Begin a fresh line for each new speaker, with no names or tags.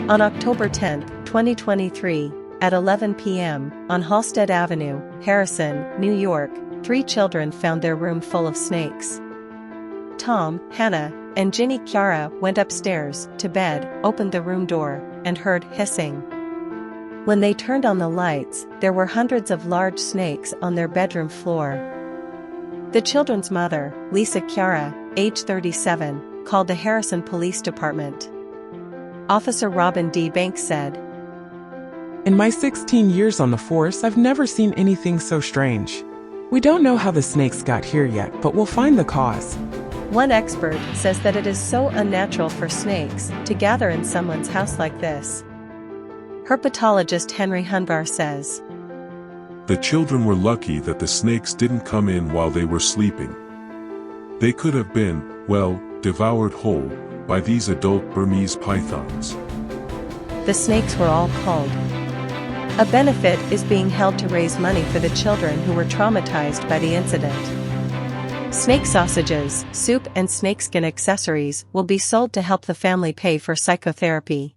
On October 10, 2023, at 11 p.m., on Halsted Avenue, Harrison, New York, 3 children found their room full of snakes. Tom, Hannah, and Ginny Chiara went upstairs to bed, opened the room door, and heard hissing. When they turned on the lights, there were hundreds of large snakes on their bedroom floor. The children's mother, Lisa Chiara, age 37, called the Harrison Police Department. Officer Robin D. Banks said,
"In my 16 years on the force, I've never seen anything so strange. We don't know how the snakes got here yet, but we'll find the cause."
One expert says that it is so unnatural for snakes to gather in someone's house like this. Herpetologist Henry Hunbar says,
"The children were lucky that the snakes didn't come in while they were sleeping. They could have been, well, devoured whole by these adult Burmese pythons."
The snakes were all culled. A benefit is being held to raise money for the children who were traumatized by the incident. Snake sausages, soup and snakeskin accessories will be sold to help the family pay for psychotherapy.